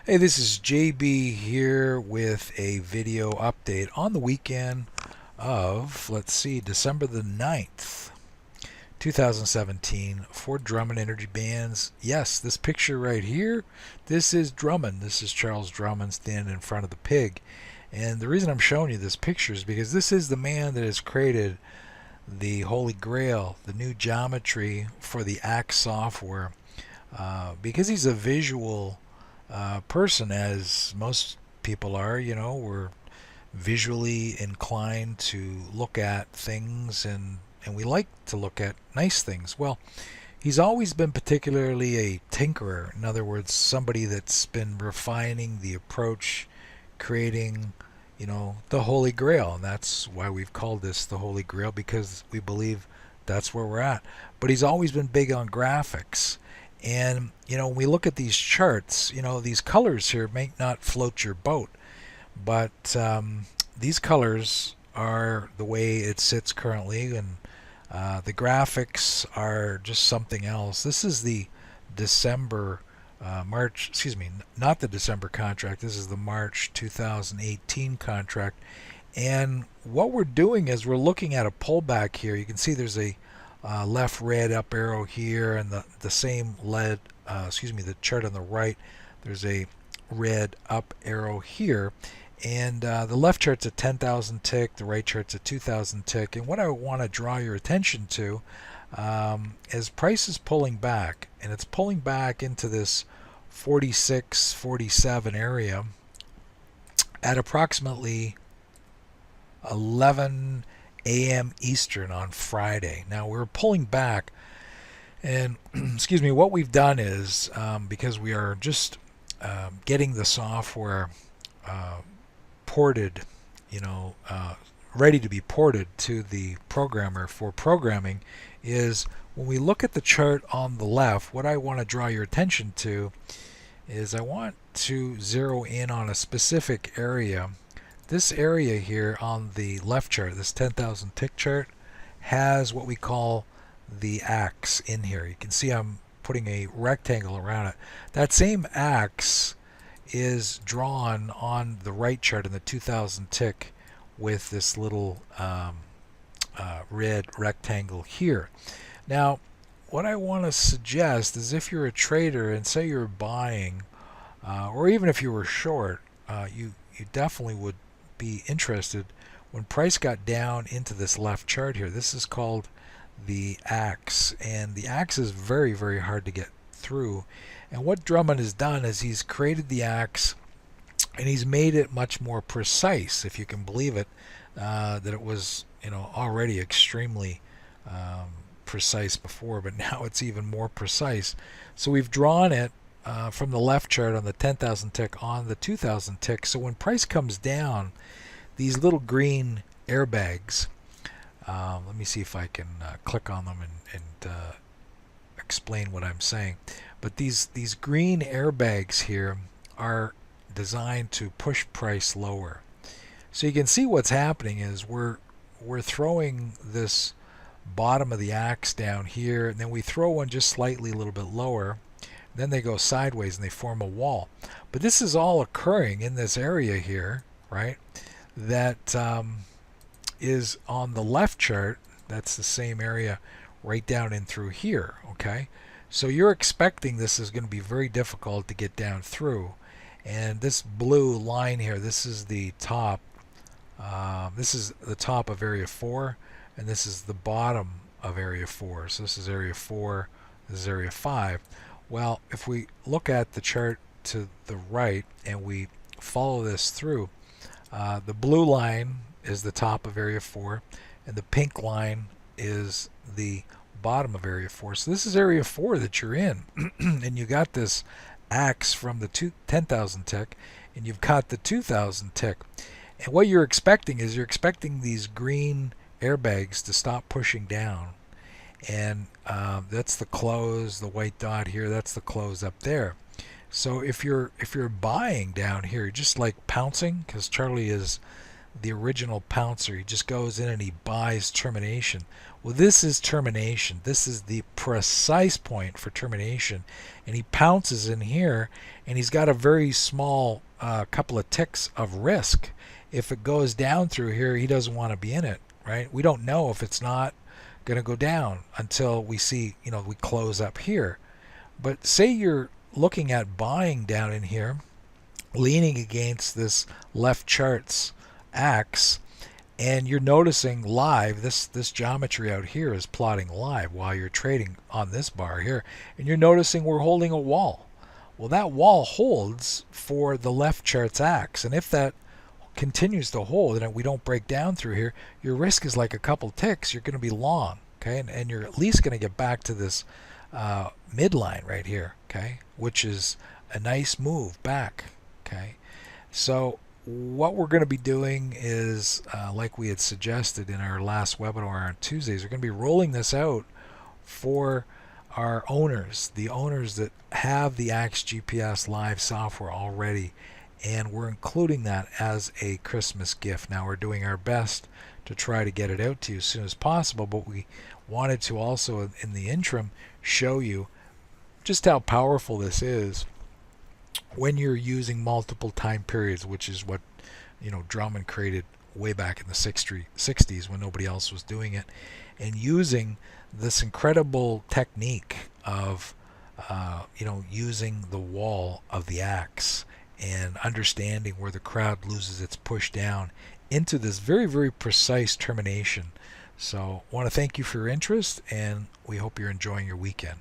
Hey, this is JB here with a video update on the weekend of, let's see, December the 9th, 2017 for Drummond Energy Bands. Yes, this picture right here, this is Drummond. This is Charles Drummond standing in front of the pig. And the reason I'm showing you this picture is because this is the man that has created the Holy Grail, the new geometry for the Axe software. Because he's a visual person, as most people are, we're visually inclined to look at things, and we like to look at nice things. Well, he's always been particularly a tinkerer. In other words, somebody that's been refining the approach, creating, the Holy Grail. And that's why we've called this the Holy Grail, because we believe that's where we're at. But he's always been big on graphics. And, when we look at these charts, these colors here may not float your boat, but these colors are the way it sits currently, and the graphics are just something else. This is the December, March, excuse me, not the December contract. This is the March 2018 contract. And what we're doing is we're looking at a pullback here. You can see there's a left red up arrow here, and the same the chart on the right, there's a red up arrow here. And the left chart's a 10,000 tick, the right chart's a 2,000 tick. And what I want to draw your attention to is price is pulling back, and it's pulling back into this 46, 47 area at approximately 11 a.m. Eastern on Friday. Now we're pulling back, and excuse me, what we've done is because we are just getting the software ported, ready to be ported to the programmer for programming, is when we look at the chart on the left, what I want to draw your attention to is I want to zero in on a specific area. This area here on the left chart, this 10,000 tick chart, has what we call the axe in here. You can see I'm putting a rectangle around it. That same axe is drawn on the right chart in the 2000 tick with this little red rectangle here. Now, what I want to suggest is if you're a trader and say you're buying, or even if you were short, you definitely would be interested when price got down into this left chart here. This is called the axe, and the axe is very, very hard to get through. And what Drummond has done is he's created the axe, and he's made it much more precise, if you can believe it, that it was already extremely precise before, but now it's even more precise. So we've drawn it from the left chart on the 10,000 tick on the 2,000 tick. So when price comes down, these little green airbags, let me see if I can click on them and explain what I'm saying. But these green airbags here are designed to push price lower. So you can see what's happening is we're throwing this bottom of the axe down here, and then we throw one just slightly a little bit lower. Then they go sideways and they form a wall. But this is all occurring in this area here, right? That is on the left chart. That's the same area right down in through here, okay? So you're expecting this is going to be very difficult to get down through. And this blue line here, this is the top. This is the top of area 4, and this is the bottom of area 4. So this is area 4, this is area 5. Well, if we look at the chart to the right and we follow this through, the blue line is the top of area 4, and the pink line is the bottom of area 4. So this is area 4 that you're in, and you got this axe from the 10,000 tick, and you've got the 2,000 tick. And what you're expecting is you're expecting these green airbags to stop pushing down. And that's the close, the white dot here, that's the close up there. So if you're buying down here, just like pouncing, because Charlie is the original pouncer. He just goes in and he buys termination. Well, this is termination. This is the precise point for termination. And he pounces in here, and he's got a very small couple of ticks of risk. If it goes down through here, he doesn't want to be in it, right? We don't know if it's not going to go down until we see, we close up here. But say you're looking at buying down in here, leaning against this left chart's axe, and you're noticing live, this geometry out here is plotting live while you're trading on this bar here, and you're noticing we're holding a wall. Well, that wall holds for the left chart's axe, and if that continues to hold and we don't break down through here, your risk is like a couple ticks. You're going to be long, okay, and you're at least going to get back to this midline right here, okay, which is a nice move back, okay. So what we're going to be doing is, like we had suggested in our last webinar on Tuesdays, we're going to be rolling this out for our owners, the owners that have the Axe GPS Live software already, and we're including that as a Christmas gift. Now, we're doing our best to try to get it out to you as soon as possible, but we wanted to also, in the interim, show you just how powerful this is when you're using multiple time periods, which is what Drummond created way back in the 60s when nobody else was doing it, and using this incredible technique of using the wall of the axe and understanding where the crowd loses its push down into this very, very precise termination. So I want to thank you for your interest, and we hope you're enjoying your weekend.